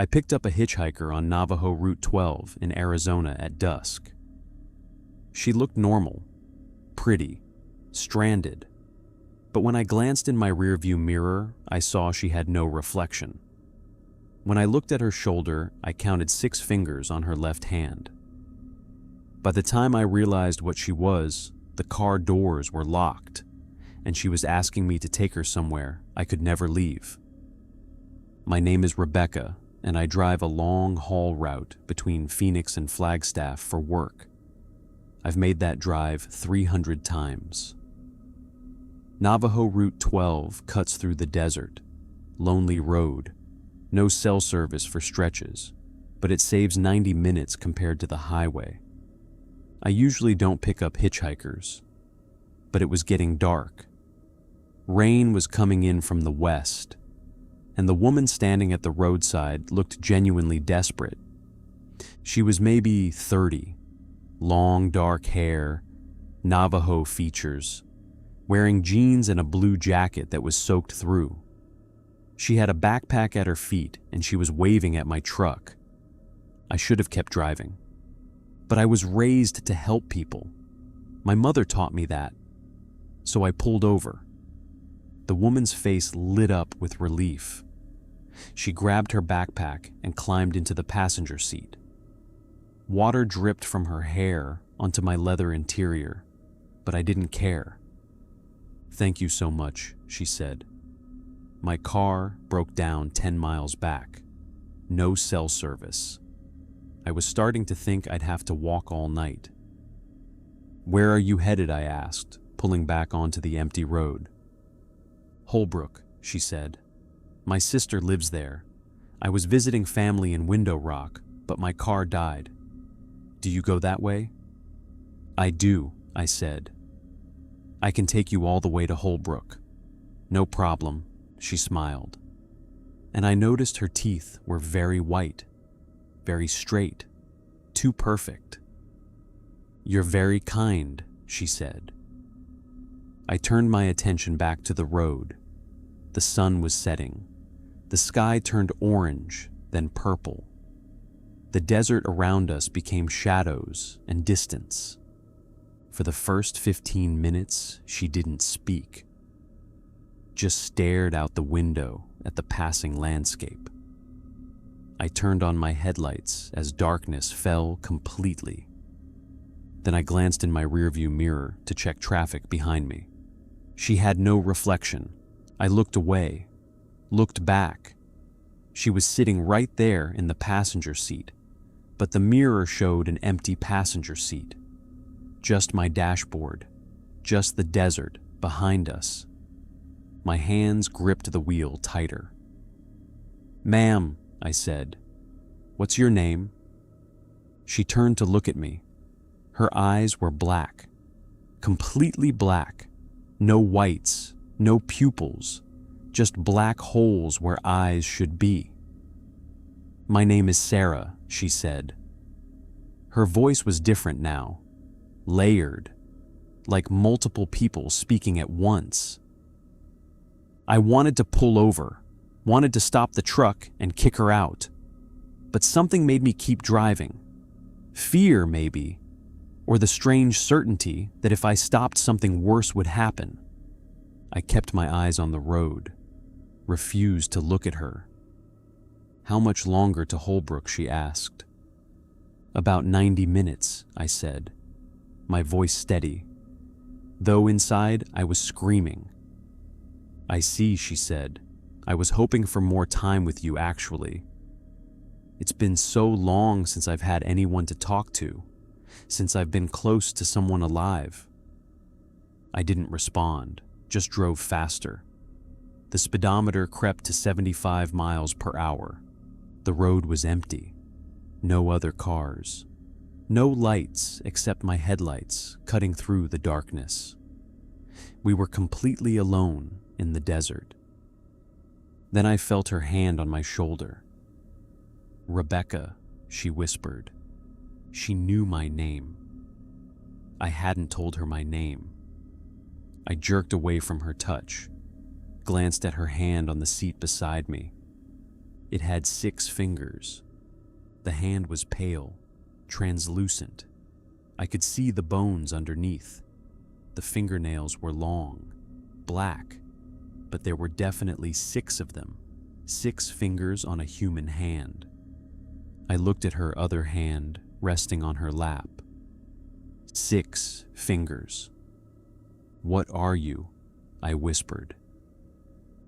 I picked up a hitchhiker on Navajo Route 12 in Arizona at dusk. She looked normal, pretty, stranded, but when I glanced in my rearview mirror, I saw she had no reflection. When I looked at her shoulder, I counted 6 fingers on her left hand. By the time I realized what she was, the car doors were locked, and she was asking me to take her somewhere I could never leave. My name is Rebecca, and I drive a long haul route between Phoenix and Flagstaff for work. I've made that drive 300 times. Navajo Route 12 cuts through the desert, lonely road, no cell service for stretches, but it saves 90 minutes compared to the highway. I usually don't pick up hitchhikers, but it was getting dark. Rain was coming in from the west, and the woman standing at the roadside looked genuinely desperate. She was maybe 30, long dark hair, Navajo features, wearing jeans and a blue jacket that was soaked through. She had a backpack at her feet and she was waving at my truck. I should have kept driving, but I was raised to help people. My mother taught me that, so I pulled over. The woman's face lit up with relief. She grabbed her backpack and climbed into the passenger seat. Water dripped from her hair onto my leather interior, but I didn't care. "Thank you so much," she said. My car broke down 10 miles back. No cell service. I was starting to think I'd have to walk all night. "Where are you headed?" I asked, pulling back onto the empty road. "Holbrook," she said. "My sister lives there. I was visiting family in Window Rock, but my car died. Do you go that way?" "I do," I said. "I can take you all the way to Holbrook." "No problem," she smiled. And I noticed her teeth were very white, very straight, too perfect. "You're very kind," she said. I turned my attention back to the road. The sun was setting. The sky turned orange, then purple. The desert around us became shadows and distance. For the first 15 minutes, she didn't speak, just stared out the window at the passing landscape. I turned on my headlights as darkness fell completely. Then I glanced in my rearview mirror to check traffic behind me. She had no reflection. I looked away, looked back. She was sitting right there in the passenger seat, but the mirror showed an empty passenger seat. Just my dashboard, just the desert behind us. My hands gripped the wheel tighter. "Ma'am," I said, "what's your name?" She turned to look at me. Her eyes were black, completely black. No whites, no pupils, just black holes where eyes should be. "My name is Sarah," she said. Her voice was different now, layered, like multiple people speaking at once. I wanted to pull over, wanted to stop the truck and kick her out, but something made me keep driving. Fear, maybe, or the strange certainty that if I stopped, something worse would happen. I kept my eyes on the road, refused to look at her. "How much longer to Holbrook?" she asked. "About 90 minutes, I said, my voice steady, though inside I was screaming. "I see," she said. "I was hoping for more time with you, actually. It's been so long since I've had anyone to talk to, since I've been close to someone alive." I didn't respond, just drove faster. The speedometer crept to 75 miles per hour. The road was empty. No other cars. No lights except my headlights cutting through the darkness. We were completely alone in the desert. Then I felt her hand on my shoulder. "Rebecca," she whispered. She knew my name. I hadn't told her my name. I jerked away from her touch, glanced at her hand on the seat beside me. It had 6 fingers. The hand was pale, translucent. I could see the bones underneath. The fingernails were long, black, but there were definitely 6 of them, 6 fingers on a human hand. I looked at her other hand resting on her lap. 6 fingers. "What are you?" I whispered.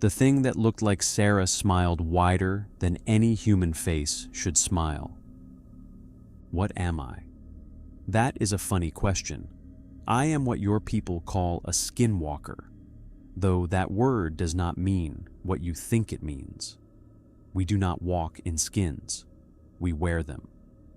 The thing that looked like Sarah smiled wider than any human face should smile. What am I? That is a funny question. I am what your people call a skinwalker, though that word does not mean what you think it means. We do not walk in skins. We wear them.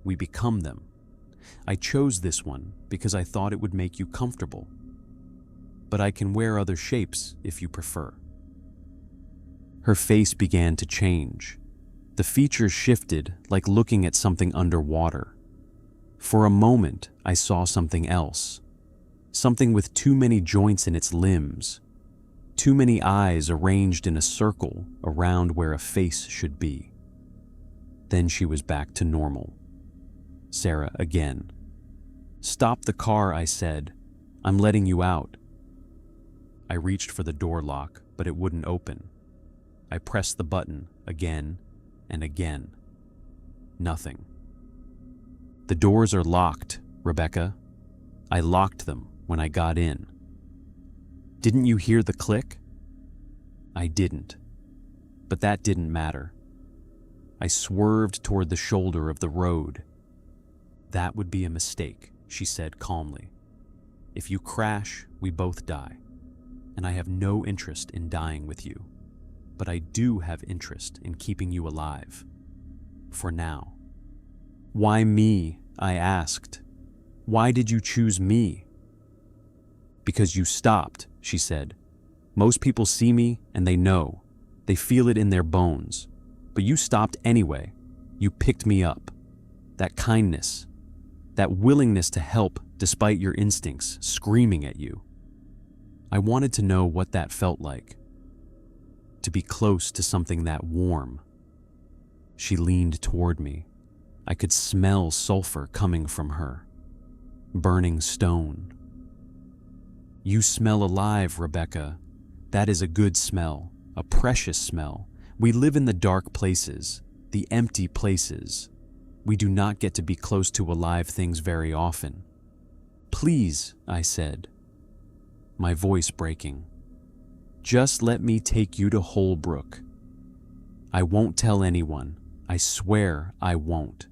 We become them. I chose this one because I thought it would make you comfortable. But I can wear other shapes if you prefer. Her face began to change. The features shifted like looking at something underwater. For a moment, I saw something else. Something with too many joints in its limbs. Too many eyes arranged in a circle around where a face should be. Then she was back to normal. Sarah again. "Stop the car," I said. "I'm letting you out." I reached for the door lock, but it wouldn't open. I pressed the button again and again. Nothing. "The doors are locked, Rebecca. I locked them when I got in." "Didn't you hear the click?" I didn't, but that didn't matter. I swerved toward the shoulder of the road. "That would be a mistake," she said calmly. "If you crash, we both die, and I have no interest in dying with you. But I do have interest in keeping you alive. For now." "Why me?" I asked. "Why did you choose me?" "Because you stopped," she said. "Most people see me and they know. They feel it in their bones. But you stopped anyway. You picked me up. That kindness, that willingness to help despite your instincts screaming at you. I wanted to know what that felt like. To be close to something that warm." She leaned toward me. I could smell sulfur coming from her. Burning stone. "You smell alive, Rebecca. That is a good smell, a precious smell. We live in the dark places, the empty places. We do not get to be close to alive things very often." "Please," I said, my voice breaking. "Just let me take you to Holbrook. I won't tell anyone. I swear I won't."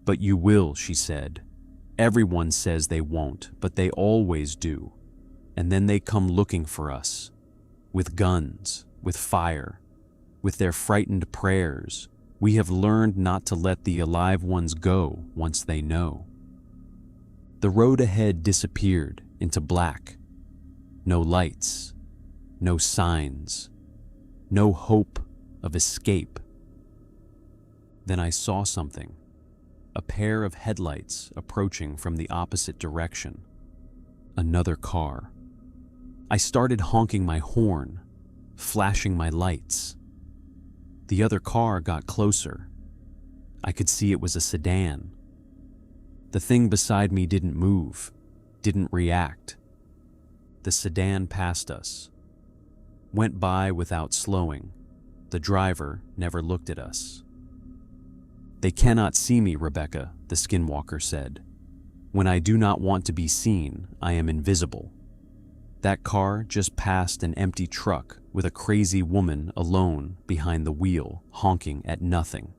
"But you will," she said. "Everyone says they won't, but they always do. And then they come looking for us. With guns, with fire, with their frightened prayers. We have learned not to let the alive ones go once they know." The road ahead disappeared into black. No lights, no signs, no hope of escape. Then I saw something. A pair of headlights approaching from the opposite direction. Another car. I started honking my horn, flashing my lights. The other car got closer. I could see it was a sedan. The thing beside me didn't move, didn't react. The sedan passed us. Went by without slowing. The driver never looked at us. "They cannot see me, Rebecca," the skinwalker said. "When I do not want to be seen, I am invisible." That car just passed an empty truck with a crazy woman alone behind the wheel, honking at nothing.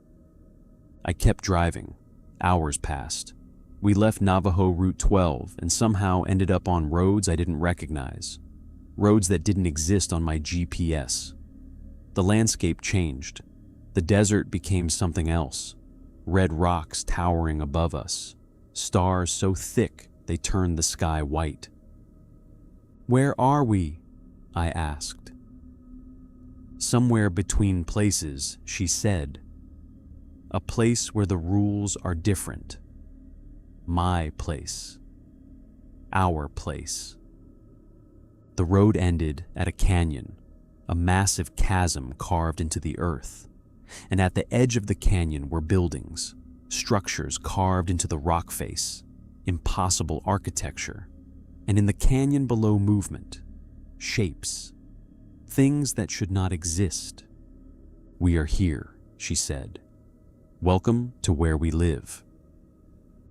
I kept driving. Hours passed. We left Navajo Route 12 and somehow ended up on roads I didn't recognize. Roads that didn't exist on my GPS. The landscape changed. The desert became something else. Red rocks towering above us. Stars so thick they turned the sky white. "Where are we?" I asked. "Somewhere between places," she said. "A place where the rules are different. My place. Our place." The road ended at a canyon, a massive chasm carved into the earth. and at the edge of the canyon were buildings, structures carved into the rock face, impossible architecture, and in the canyon below movement, shapes, things that should not exist. "We are here," she said. "Welcome to where we live."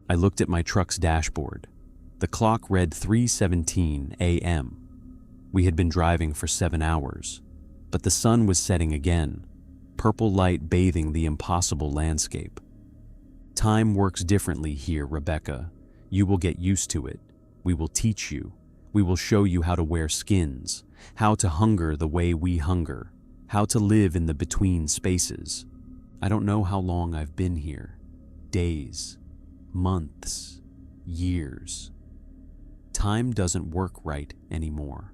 I looked at my truck's dashboard. The clock read 3:17 a.m. We had been driving for 7 hours, but the sun was setting again, purple light bathing the impossible landscape. "Time works differently here, Rebecca. You will get used to it. We will teach you. We will show you how to wear skins, how to hunger the way we hunger, how to live in the between spaces. I don't know how long I've been here. Days, months, years. Time doesn't work right anymore."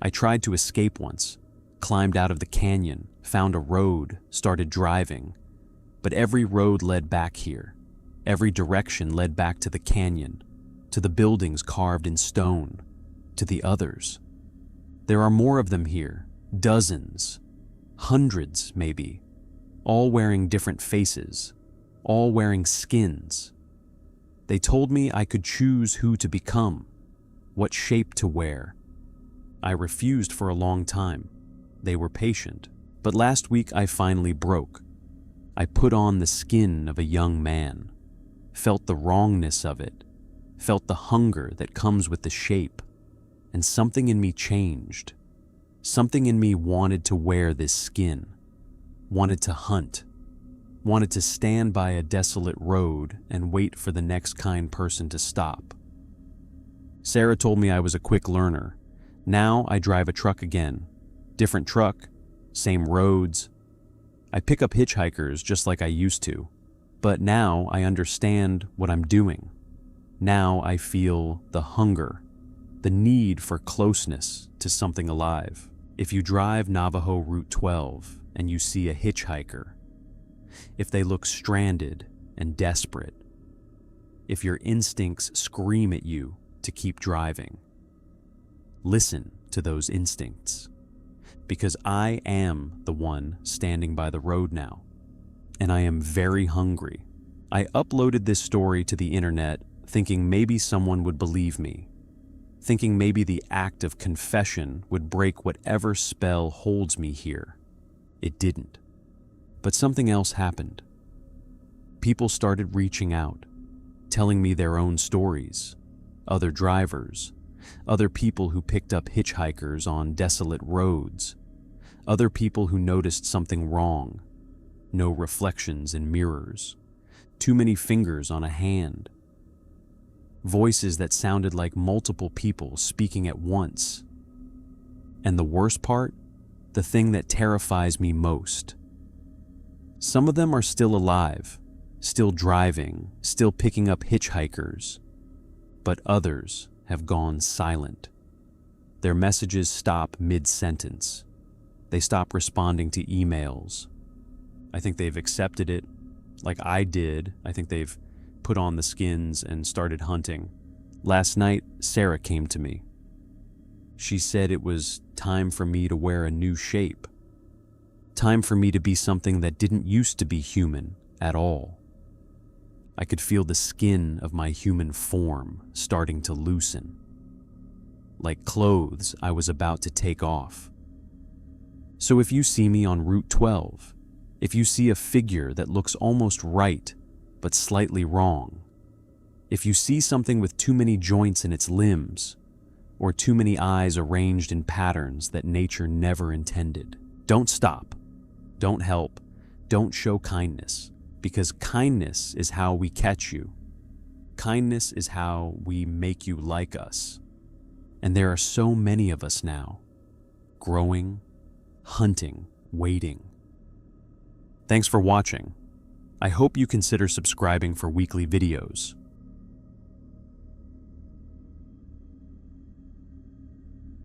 I tried to escape once, climbed out of the canyon, found a road, started driving. But every road led back here. Every direction led back to the canyon, to the buildings carved in stone, to the others. There are more of them here, dozens, hundreds maybe, all wearing different faces, all wearing skins. They told me I could choose who to become, what shape to wear. I refused for a long time. They were patient, but last week I finally broke. I put on the skin of a young man, felt the wrongness of it, felt the hunger that comes with the shape, and something in me changed. Something in me wanted to wear this skin, wanted to hunt, wanted to stand by a desolate road and wait for the next kind person to stop. Sarah told me I was a quick learner. Now I drive a truck again. Different truck, same roads. I pick up hitchhikers just like I used to, but now I understand what I'm doing. Now I feel the hunger, the need for closeness to something alive. If you drive Navajo Route 12 and you see a hitchhiker, if they look stranded and desperate, if your instincts scream at you to keep driving, listen to those instincts, because I am the one standing by the road now, and I am very hungry. I uploaded this story to the internet thinking maybe someone would believe me, thinking maybe the act of confession would break whatever spell holds me here. It didn't. But something else happened. People started reaching out, telling me their own stories, other drivers, other people who picked up hitchhikers on desolate roads, other people who noticed something wrong, no reflections in mirrors, too many fingers on a hand, voices that sounded like multiple people speaking at once. And the worst part, the thing that terrifies me most, some of them are still alive, still driving, still picking up hitchhikers, but others have gone silent. Their messages stop mid-sentence. They stop responding to emails. I think they've accepted it, like I did. I think they've put on the skins and started hunting. Last night, Sarah came to me. She said it was time for me to wear a new shape. Time for me to be something that didn't used to be human at all. I could feel the skin of my human form starting to loosen. Like clothes I was about to take off. So if you see me on Route 12, if you see a figure that looks almost right but slightly wrong, if you see something with too many joints in its limbs, or too many eyes arranged in patterns that nature never intended, don't stop, don't help, don't show kindness, because kindness is how we catch you. Kindness is how we make you like us. And there are so many of us now, growing, hunting, waiting. Thanks for watching. I hope you consider subscribing for weekly videos.